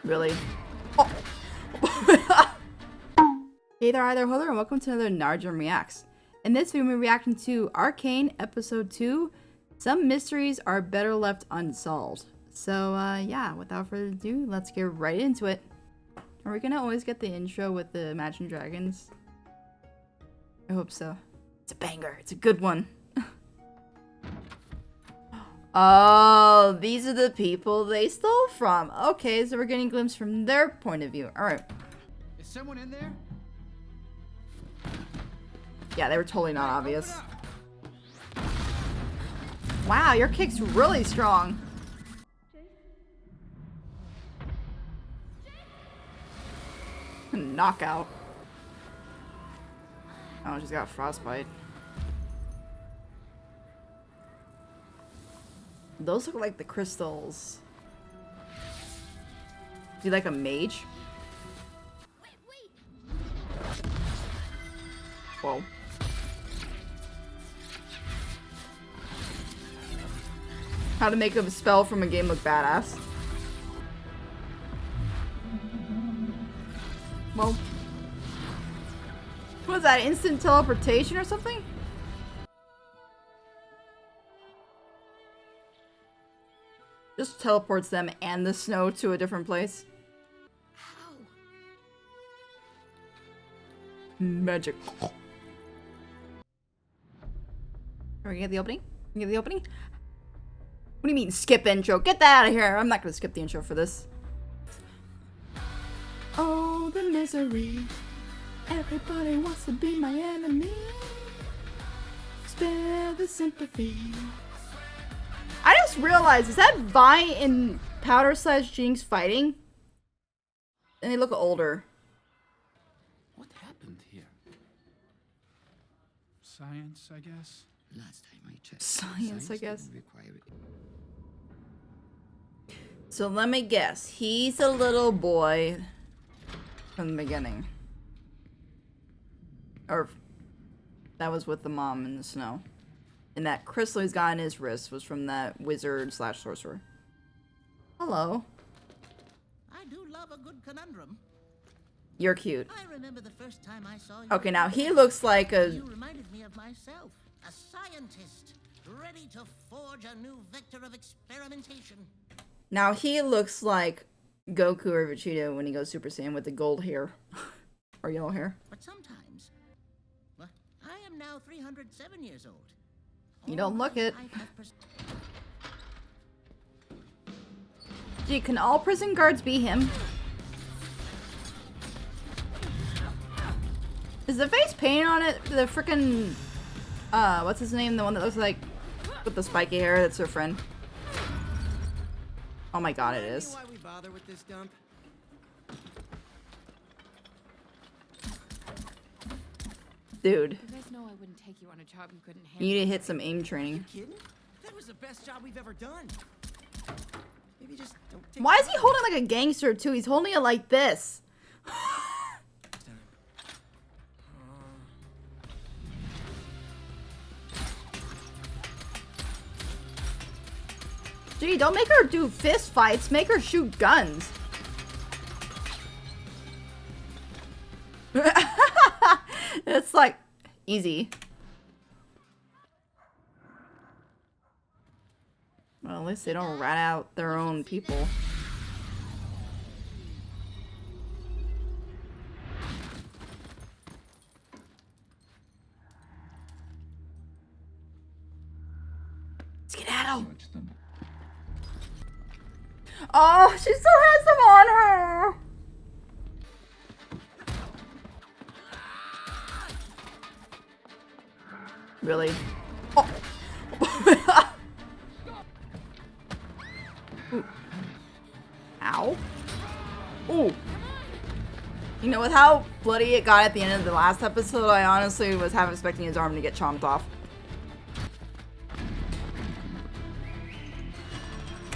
Really? Oh. Hey there, hi there, hello, and welcome to another Narujen Reacts. In this video, we're reacting to Arcane Episode 2, Some Mysteries Are Better Left Unsolved. So, yeah, without further ado, let's get right into it. Are we gonna always get the intro with the Imagine Dragons? I hope so. It's a banger, it's a good one. Oh, these are the people they stole from. Okay, so we're getting a glimpse from their point of view. Alright. Is someone in there? Yeah, they were totally not obvious. Wow, your kick's really strong. Knockout. Oh, she's got frostbite. Those look like the crystals. Do you like a mage? Whoa. How to make a spell from a game look badass. Whoa. What was that, instant teleportation or something? Just teleports them and the snow to a different place. How? Magic. Are we gonna get the opening? We get the opening? What do you mean skip intro? Get that out of here! I'm not gonna skip the intro for this. Oh, the misery. Everybody wants to be my enemy. Spare the sympathy. I just realized, is that Vi and Powder/Jinx fighting? And they look older. What happened here? Science, I guess. Last time I checked, Science, I guess. didn't require it. So let me guess. He's a little boy from the beginning. Or that was with the mom in the snow. And that crystal he's got in his wrist was from that wizard/sorcerer. Hello. I do love a good conundrum. You're cute. I remember the first time I saw you. Okay, now he looks like a... You reminded me of myself, a scientist, ready to forge a new vector of experimentation. Now he looks like Goku or Vegeta when he goes Super Saiyan with the gold hair. Or yellow hair. But sometimes, well, I am now 307 years old. You don't look it. I have Gee, can all prison guards be him? Is the face paint on it the frickin' what's his name? The one that looks like with the spiky hair that's her friend. Oh my god, it is. Why we bother with this dump? Dude, You guys know I wouldn't take you on a job you couldn't you handle. need to hit some aim training. Kidding? That was the best job we've ever done. Maybe just don't take Why is he holding like a gangster too? He's holding it like this. Gee, don't make her do fist fights. Make her shoot guns. It's like easy. Well, at least they don't rat out their own people. Skedaddle! Oh, she still has them on her! Really? Oh. Ooh. Ow. Ooh. You know, with how bloody it got at the end of the last episode, I honestly was half expecting his arm to get chomped off.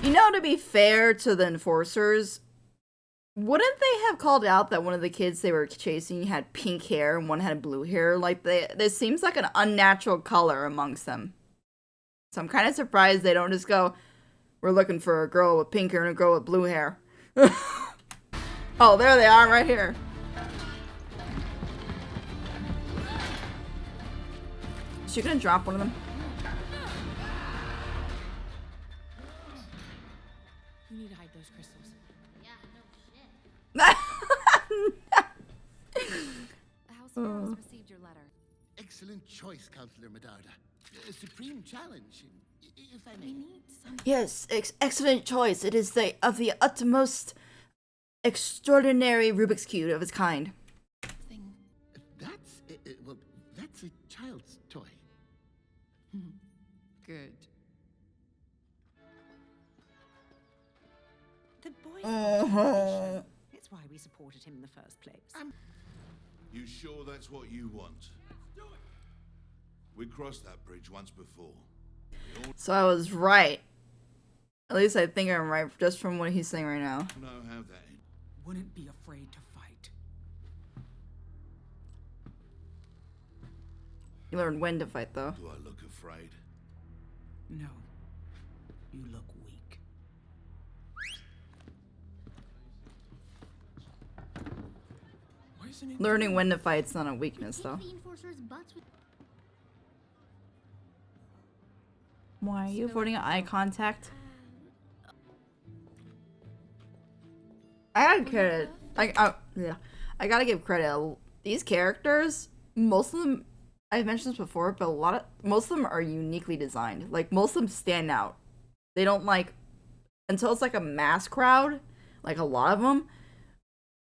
You know, to be fair to the enforcers, wouldn't they have called out that one of the kids they were chasing had pink hair and one had blue hair? Like, this seems like an unnatural color amongst them. So I'm kind of surprised they don't just go, we're looking for a girl with pink hair and a girl with blue hair. Oh, there they are right here. Is she gonna drop one of them? You need to hide those crystals. The House of Heroes received your letter. Excellent choice, Counselor Medarda. A supreme challenge, if I We may. need some. Yes, excellent choice. It is of the utmost extraordinary Rubik's Cube of its kind. Thing. That's well, that's a child's toy. Good. The boy's Uh-huh. It's why we supported him in the first place. You sure that's what you want? We crossed that bridge once before. So I was right. At least I think I'm right just from what he's saying right now. We know how that ends. Wouldn't be afraid to fight. You learned when to fight, though. Do I look afraid? No. You look weak. Why isn't it Learning when to fight's not a weakness, though. The enforcer's butts with Why are you avoiding eye contact? I gotta credit. I gotta give credit. These characters, most of them, I've mentioned this before, but most of them are uniquely designed. Like most of them stand out. They don't like until it's like a mass crowd. Like a lot of them,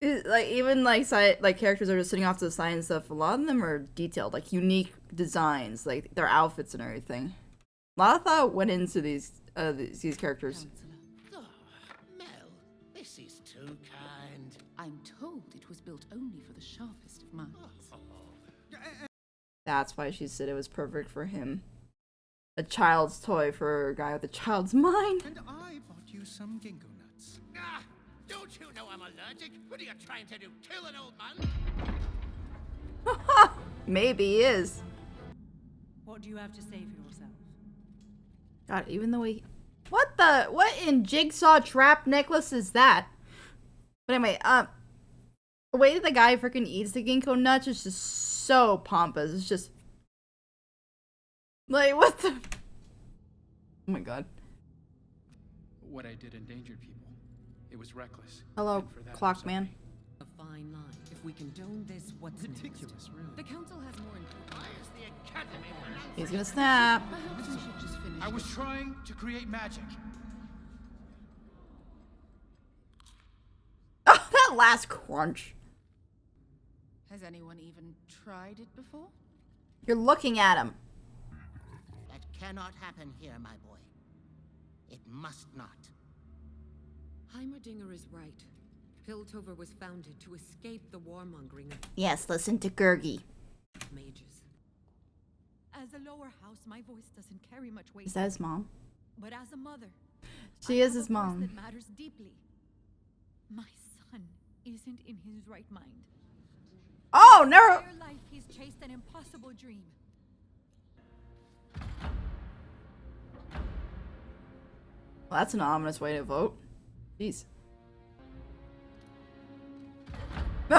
even characters that are just sitting off to the side and stuff. A lot of them are detailed, like unique designs, like their outfits and everything. A lot of thought went into these characters. Oh, Mel, this is too kind. I'm told it was built only for the sharpest of minds. That's why she said it was perfect for him. A child's toy for a guy with a child's mind. And I bought you some ginkgo nuts. Ah, don't you know I'm allergic? What are you trying to do? Kill an old man? Maybe he is. What do you have to say for yourself? God, even the way what in Jigsaw trap necklace is that? But anyway, the way that the guy freaking eats the ginkgo nuts is just so pompous. It's just like what the Oh my god. What I did endangered people. It was reckless. Hello, And for that, I'm clock sorry. man. A fine line. If we condone this, what's Ridiculous, really. The council has more important. Why is the Academy pronouncing He's gonna snap. Perhaps we should just finish. I was trying to create magic. Oh, that last crunch. Has anyone even tried it before? You're looking at him. That cannot happen here, my boy. It must not. Heimerdinger is right. Piltover was founded to escape the warmongering of Yes, listen to Gurgi. mages. As a lower house, my voice doesn't carry much weight. Is that his mom? But as a mother, She I is have his a voice mom. that matters deeply. My son isn't in his right mind. Oh, never. Entire life he's chased an impossible dream. Well, that's an ominous way to vote. Jeez. He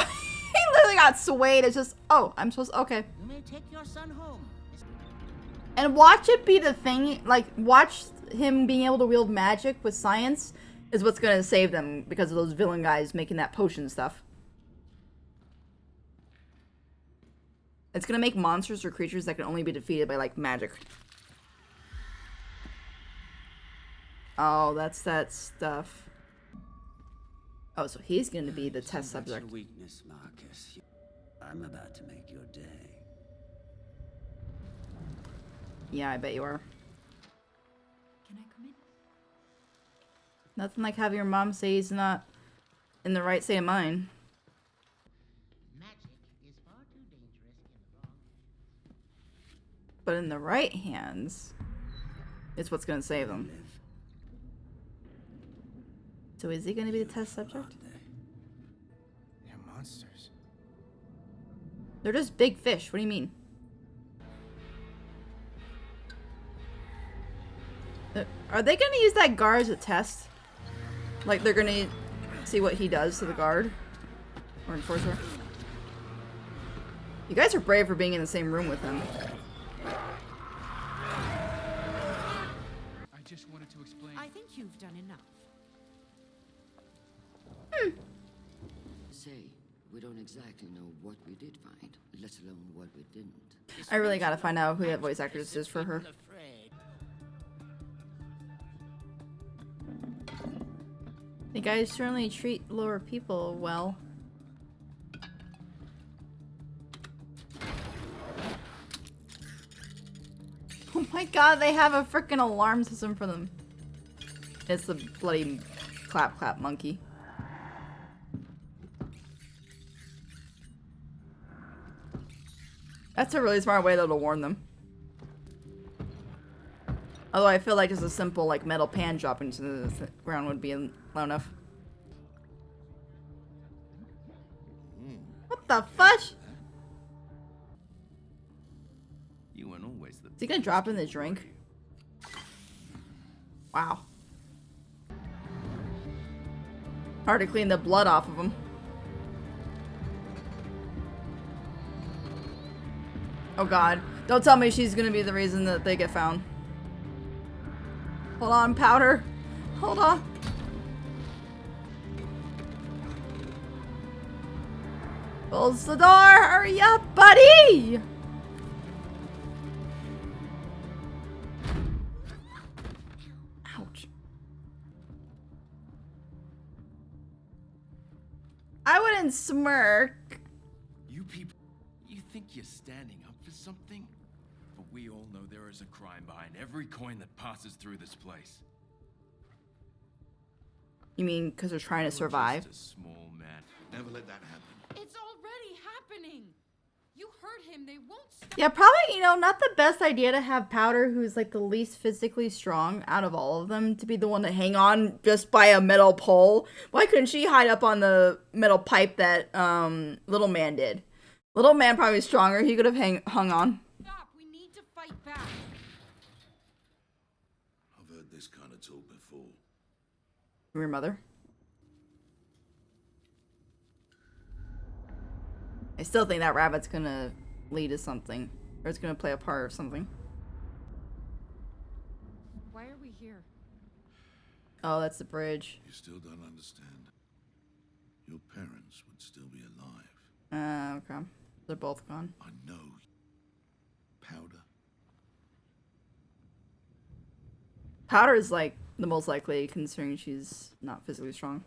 literally got swayed. It's just, oh, I'm supposed to, okay. You may take your son home. And watch it be the thing, like, watch him being able to wield magic with science is what's gonna save them because of those villain guys making that potion stuff. It's gonna make monsters or creatures that can only be defeated by, like, magic. Oh, that's that stuff. Oh, so he's gonna be the test That's subject. your weakness, Marcus. I'm about to make your day. Yeah, I bet you are. Can I come in? Nothing like having your mom say he's not in the right state of mind. Magic is far too dangerous in the wrong hands. But in the right hands, it's what's gonna save them. Live, So is he gonna be the test subject? aren't they? They're monsters. They're just big fish. What do you mean? Are they gonna use that guard as a test? Like they're gonna see what he does to the guard? Or enforcer. You guys are brave for being in the same room with him. I just wanted to explain. I think you've done enough. Say, we don't exactly know what we did find, let alone what we didn't. I really gotta find out who that voice actress is for her. The guys certainly treat lower people well. Oh my god, they have a freaking alarm system for them. It's the bloody clap clap monkey. That's a really smart way though to warn them. Although I feel like just a simple like metal pan drop into the ground would be low enough. What the fudge? You weren't always the. Is he gonna drop in the drink? Wow. Hard to clean the blood off of him. Oh god. Don't tell me she's gonna be the reason that they get found. Hold on, Powder. Hold on. Close the door! Hurry up, buddy! Ouch. I wouldn't smirk. You people, you think you're standing up for something? But we all know there is a crime behind every coin that passes through this place. You mean because they're trying to survive? Just a small man. Never let that happen. It's already happening. You hurt him. They won't stop. Yeah, probably, you know, not the best idea to have Powder, who's like the least physically strong out of all of them, to be the one to hang on just by a metal pole. Why couldn't she hide up on the metal pipe that Little Man did? Little Man probably stronger. He could have hung on. Stop. We need to fight back. I've heard this kind of talk before. From your mother? I still think that rabbit's gonna lead to something. Or it's gonna play a part or something. Why are we here? Oh, that's the bridge. You still don't understand. Your parents would still be alive. Okay. They're both gone. I know. Powder. Powder is like the most likely, considering she's not physically strong.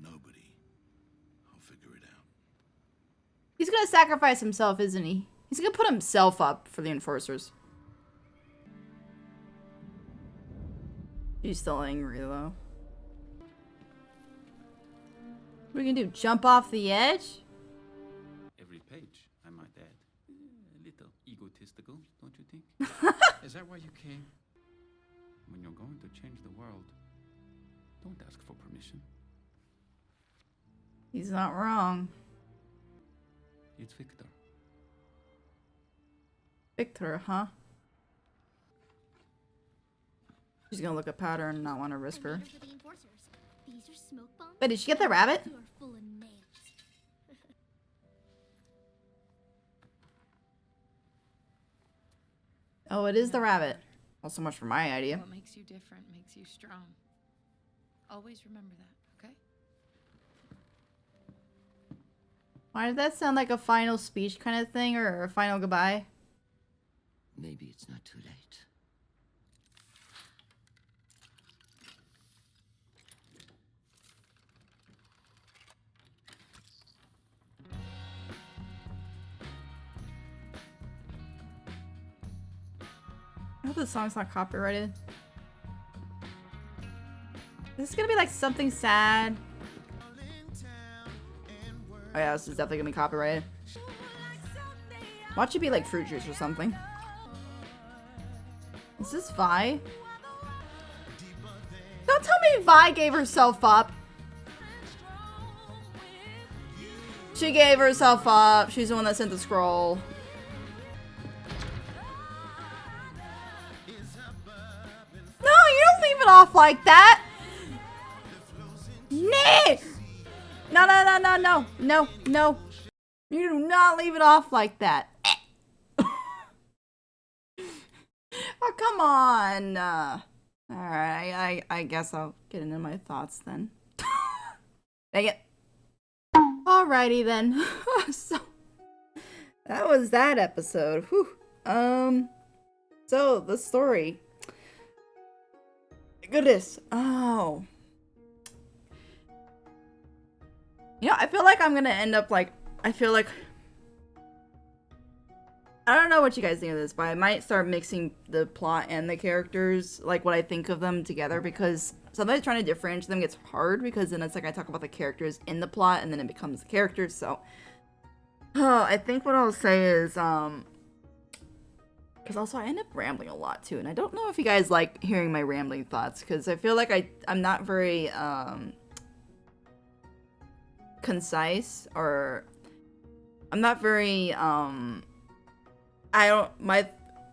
Nobody. I'll figure it out. He's gonna sacrifice himself, isn't he? He's gonna put himself up for the enforcers. She's still angry though. What are you gonna do? Jump off the edge? Every page, I might add. A little egotistical, don't you think? Is that why you came? When you're going to change the world, don't ask for permission. He's not wrong. It's Victor. Victor, huh? She's gonna look at Powder and not want to risk her. Wait, did she get the rabbit? Oh, it is the rabbit. Not so much for my idea. What makes you different makes you strong. Always remember that, okay? Why did that sound like a final speech kind of thing, or a final goodbye? Maybe it's not too late. I hope the song's not copyrighted. This is gonna be like something sad. Oh yeah, this is definitely gonna be copyrighted. Watch it be like fruit juice or something. Is this Vi? Don't tell me Vi gave herself up. She gave herself up. She's the one that sent the scroll. No, you don't leave it off like that. Nah. No, no, no, no, no, no, no. You do not leave it off like that. Oh, come on. Alright, I guess I'll get into my thoughts then. Dang it. Alrighty then. So, that was that episode. Whew. So, the story. Goodness. Oh. You know, I feel like I'm gonna end up like, I don't know what you guys think of this, but I might start mixing the plot and the characters, like what I think of them together, because sometimes trying to differentiate them gets hard, because then it's like I talk about the characters in the plot, and then it becomes the characters, so. I think what I'll say is, because also I end up rambling a lot too, and I don't know if you guys like hearing my rambling thoughts, because I feel like I'm not very, concise, or I'm not very,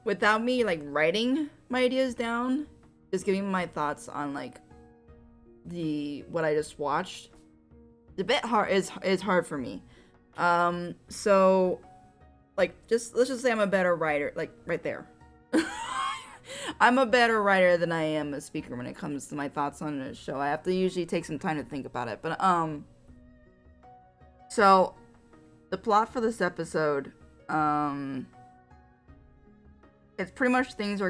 without me, like, writing my ideas down, just giving my thoughts on, like, what I just watched, it's a bit hard, is hard for me. So, like, let's just say I'm a better writer, like, right there. I'm a better writer than I am a speaker when it comes to my thoughts on a show. I have to usually take some time to think about it, but, so, the plot for this episode, it's pretty much things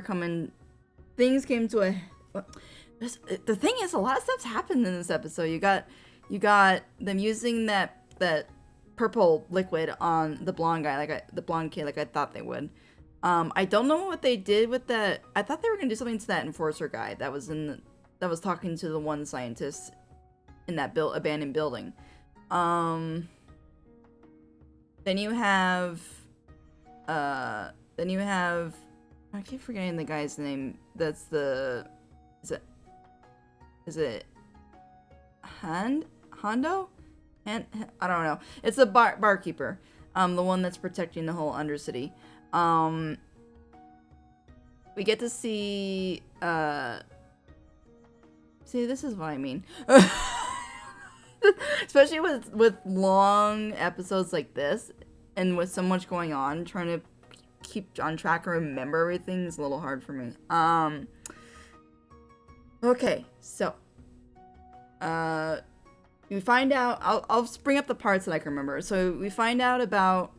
came to a, the thing is, a lot of stuff's happened in this episode. You got them using that purple liquid on the blonde guy, the blonde kid, like I thought they would. I don't know what they did with that. I thought they were gonna do something to that enforcer guy that was talking to the one scientist in that abandoned building. Then you have, I keep forgetting the guy's name. That's is it Hondo? I don't know. It's the barkeeper. The one that's protecting the whole Undercity. We get to see, this is what I mean. Especially with long episodes like this, and with so much going on, trying to keep on track and remember everything is a little hard for me. Okay, so, we find out, I'll bring up the parts that I can remember. So we find out about,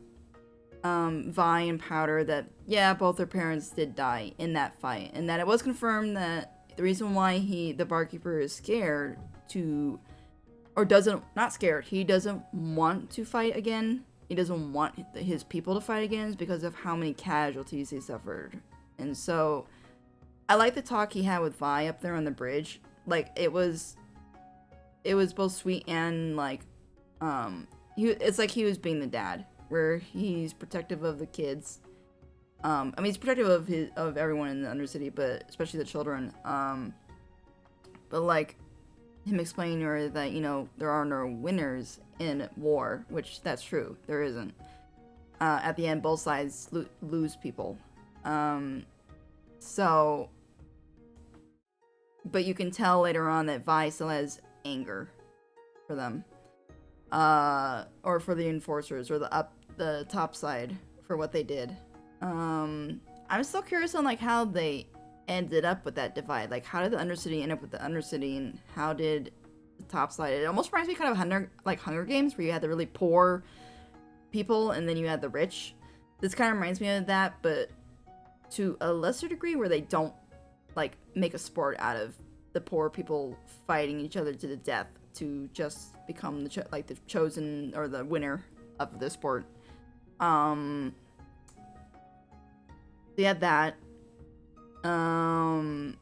Vi and Powder that, yeah, both their parents did die in that fight, and that it was confirmed that the reason why the barkeeper is scared not scared, he doesn't want to fight again. He doesn't want his people to fight again, is because of how many casualties he suffered. And so, I like the talk he had with Vi up there on the bridge. Like, it was both sweet and, like, it's like he was being the dad, where he's protective of the kids. I mean, he's protective of everyone in the Undercity, but especially the children. But, like, him explaining to her that, you know, there are no winners in war, which that's true, there isn't. At the end, both sides lose people. So, but you can tell later on that Vi still has anger for them, or for the enforcers, or the top side for what they did. I'm still curious on, like, how they ended up with that divide. Like, how did the Undercity end up with the Undercity, and how did the top side? It almost reminds me kind of Hunger Games, where you had the really poor people and then you had the rich. This kind of reminds me of that, but to a lesser degree, where they don't, like, make a sport out of the poor people fighting each other to the death to just become the chosen or the winner of the sport. They had that. Then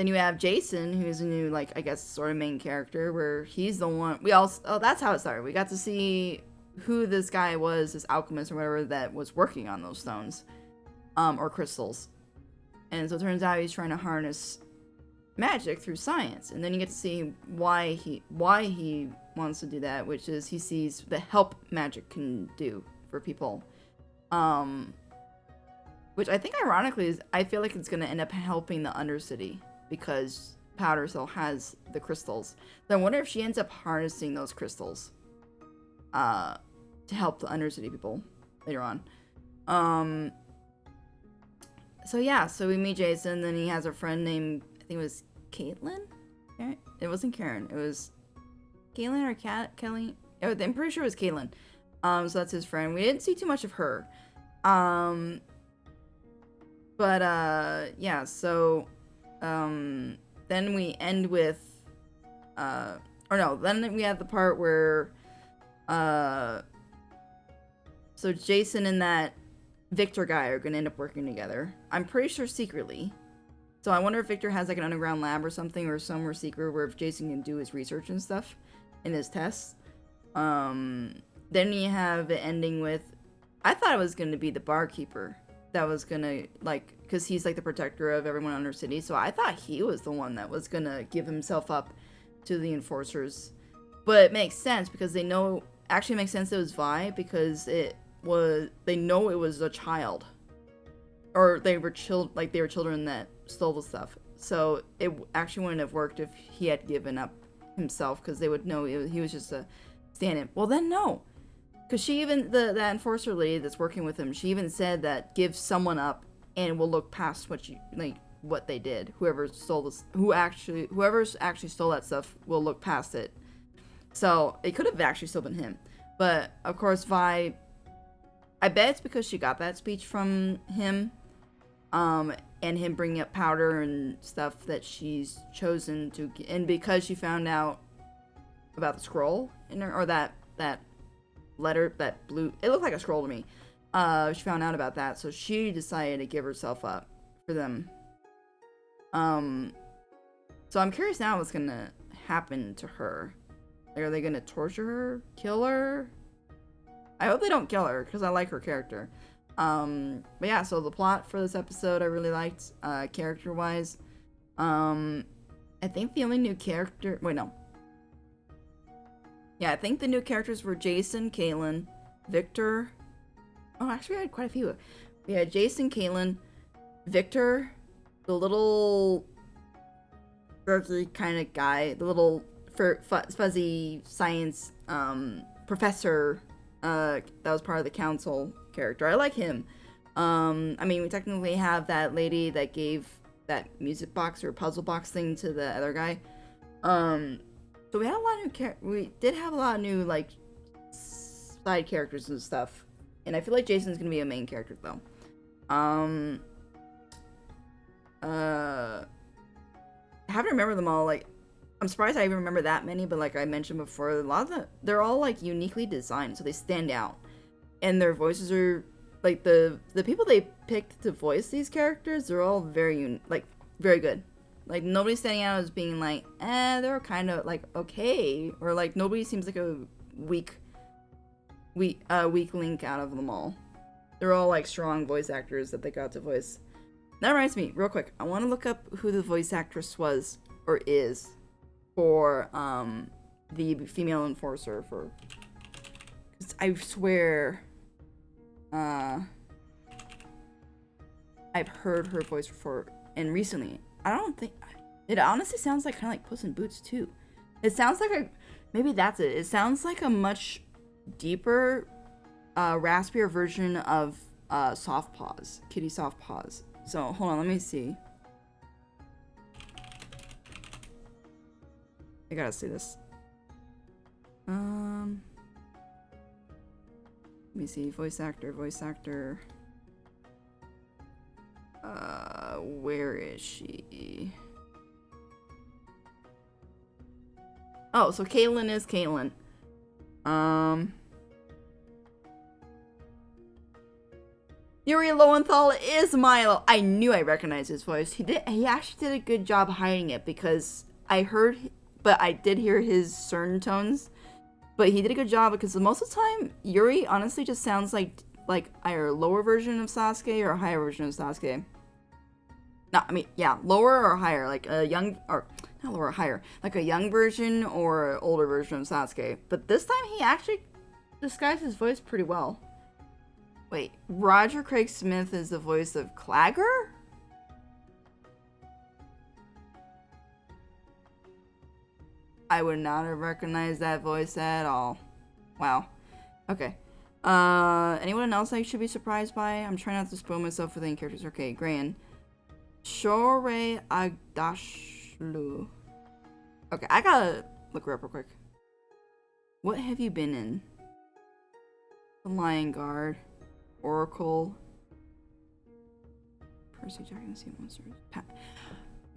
you have Jason, who's a new, like, I guess, sort of main character, where he's the one, that's how it started. We got to see who this guy was, this alchemist or whatever, that was working on those stones, or crystals. And so it turns out he's trying to harness magic through science, and then you get to see why he wants to do that, which is he sees the help magic can do for people. Which I think, ironically, I feel like it's going to end up helping the Undercity, because powder still has the crystals. So I wonder if she ends up harnessing those crystals to help the Undercity people later on. So yeah, so we meet Jason, then he has a friend named, I think it was Caitlin? It wasn't Karen, it was Caitlin or Kelly? I'm pretty sure it was Caitlin. So that's his friend. We didn't see too much of her. Yeah, so then we end with then we have the part where so Jason and that Victor guy are gonna end up working together. I'm pretty sure secretly. So I wonder if Victor has like an underground lab or something, or somewhere secret where if Jason can do his research and stuff in his tests. Then you have the ending with, I thought it was gonna be the barkeeper that was gonna, like, because he's like the protector of everyone in Undercity, so I thought he was the one that was gonna give himself up to the enforcers. But it makes sense because they know, actually makes sense it was Vi, because they know it was a child, or they were children that stole the stuff. So it actually wouldn't have worked if he had given up himself, because they would know he was just a stand-in. Well then no, because she even that enforcer lady that's working with him, she even said that give someone up and we'll look past what they did. Whoever's actually stole that stuff, will look past it. So it could have actually still been him. But of course Vi, I bet it's because she got that speech from him, and him bringing up powder and stuff that she's chosen to, and because she found out about the scroll in her, or that letter, that blue, it looked like a scroll to me. She found out about that, so she decided to give herself up for them. So I'm curious now what's gonna happen to her. Like, are they gonna torture her, kill her? I hope they don't kill her, because I like her character. But yeah, so the plot for this episode I really liked, character-wise. I think the only new character, I think the new characters were Jason, Caitlin, Victor. Oh, actually I had quite a few. We had Jason, Caitlin, Victor, the little fuzzy kind of guy, the little fuzzy science professor that was part of the council character. I like him. I mean, we technically have that lady that gave that music box or puzzle box thing to the other guy. So we had a lot of new we did have a lot of new like side characters and stuff. And I feel like Jason's gonna be a main character though. I have to remember them all. Like, I'm surprised I even remember that many, but like I mentioned before, a lot of them, they're all like uniquely designed, so they stand out. And their voices are like the people they picked to voice these characters, they're all very good. Like, nobody's standing out as being like, they're kind of like okay, or like nobody seems like a weak link out of them all. They're all like strong voice actors that they got to voice. That reminds me, real quick, I want to look up who the voice actress was or is for the female enforcer for. 'Cause I swear, I've heard her voice before, and recently. I don't think it honestly sounds like kind of like Puss in Boots too. It sounds like maybe that's it. It sounds like a much deeper, raspier version of Soft Paws, Kitty Soft Paws. So hold on, let me see. I gotta see this. Let me see. Voice actor. Where is she? Oh, so Caitlin is Caitlin. Yuri Lowenthal is Milo. I knew I recognized his voice. He actually did a good job hiding it, because I did hear his certain tones. But he did a good job, because most of the time, Yuri honestly just sounds like either a lower version of Sasuke or a higher version of Sasuke. No, I mean, yeah, lower or higher, like a young, or not lower or higher, like a young version or older version of Sasuke. But this time he actually disguised his voice pretty well. Wait, Roger Craig Smith is the voice of Clagger? I would not have recognized that voice at all. Wow. Okay. Anyone else I should be surprised by? I'm trying not to spoil myself with any characters. Okay, Gran. Shore Agdashlu. Okay, I gotta look her up real quick. What have you been in? The Lion Guard. Oracle. Percy Jackson, Sea Monsters.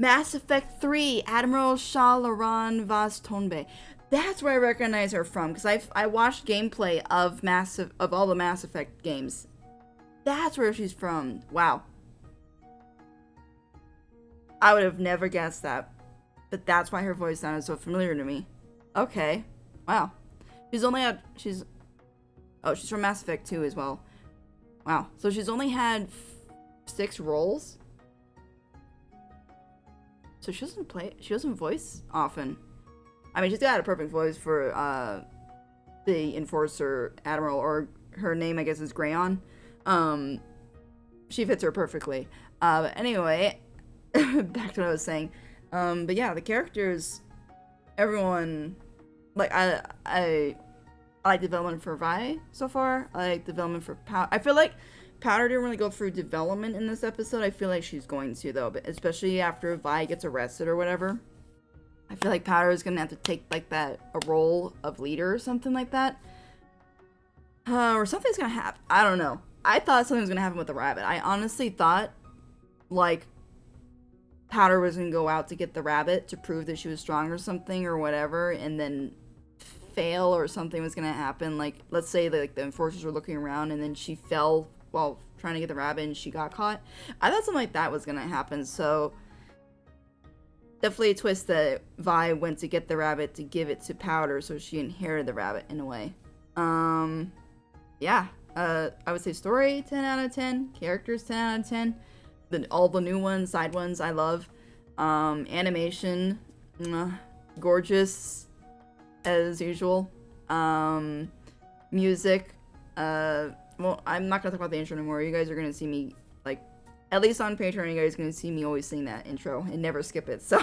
Mass Effect 3, Admiral Shalaran Vaz Tonbe. That's where I recognize her from, because I watched gameplay of all the Mass Effect games. That's where she's from. Wow. I would have never guessed that. But that's why her voice sounded so familiar to me. Okay. Wow. She's from Mass Effect 2 as well. Wow. So she's only had 6 roles? So she doesn't voice often. I mean, she's got a perfect voice for the Enforcer Admiral, or her name, I guess, is Grayon. She fits her perfectly. But anyway, back to what I was saying. But yeah, the characters, everyone, like, I like development for Vi so far. I like development for Powder. I feel like Powder didn't really go through development in this episode. I feel like she's going to, though, but especially after Vi gets arrested or whatever. I feel like Powder is gonna have to take like a role of leader or something like that. Or something's gonna happen. I don't know. I thought something was gonna happen with the rabbit. I honestly thought, like, Powder was gonna go out to get the rabbit to prove that she was strong or something or whatever, and then fail, or something was gonna happen. Like, let's say like the enforcers were looking around and then she fell while trying to get the rabbit and she got caught. I thought something like that was gonna happen. So definitely a twist that Vi went to get the rabbit to give it to Powder, so she inherited the rabbit in a way. Yeah. I would say story 10 out of 10, characters 10 out of 10. All the new ones, side ones, I love. Animation, gorgeous as usual. Music, well, I'm not gonna talk about the intro anymore. You guys are gonna see me, like, at least on Patreon, you guys are gonna see me always sing that intro and never skip it. So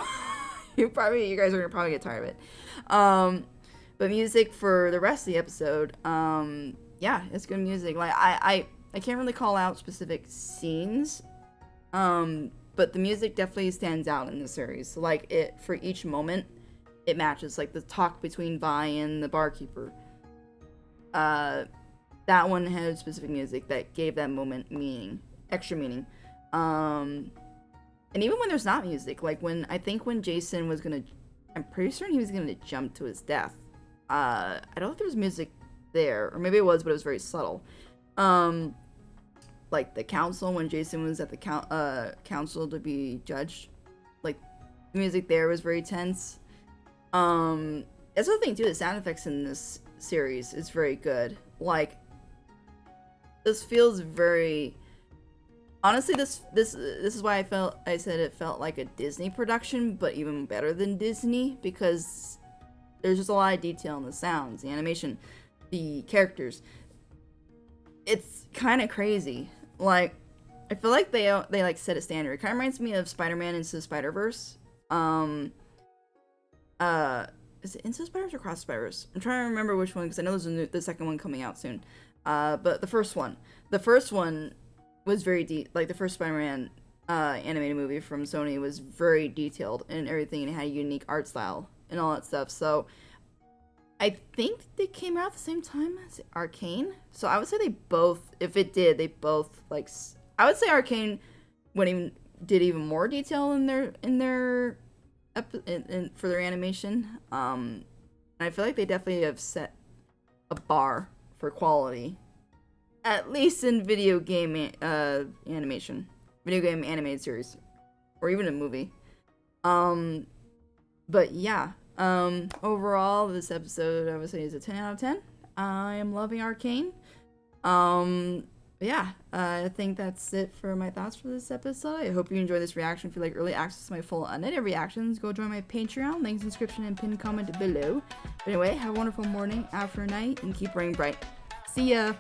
you guys are gonna probably get tired of it. But music for the rest of the episode, yeah, it's good music. Like, I can't really call out specific scenes, but the music definitely stands out in the series. So, like, for each moment, it matches. Like the talk between Vi and the barkeeper. That one had specific music that gave that moment extra meaning. And even when there's not music, like when Jason was gonna, I'm pretty certain he was gonna jump to his death. I don't know if there was music there, or maybe it was, but it was very subtle. Like the council, when Jason was at the council to be judged, like the music there was very tense. That's the thing too. The sound effects in this series is very good. Like, this feels very. Honestly, this is why I said it felt like a Disney production, but even better than Disney, because there's just a lot of detail in the sounds, the animation, the characters. It's kind of crazy. Like, I feel like they like set a standard. It kind of reminds me of Spider-Man Into the Spider-Verse. Is it Into the Spider-Verse or Across the Spider-Verse? I'm trying to remember which one, because I know there's the second one coming out soon. But the first one was very deep. Like, the first Spider-Man animated movie from Sony was very detailed and everything, and it had a unique art style and all that stuff. So I think they came out at the same time as Arcane. So I would say they both, if it did, they both, like, I would say Arcane did even more detail in their for their animation. And I feel like they definitely have set a bar for quality, at least in video game animation, video game animated series, or even a movie. But yeah, overall, this episode I would say is a 10 out of 10. I am loving Arcane. Yeah, I think that's it for my thoughts for this episode. I hope you enjoyed this reaction. If you like early access to my full unedited reactions, go join my Patreon. Links in the description and pinned comment below. But anyway, have a wonderful morning, afternoon, night, and keep burning bright. See ya!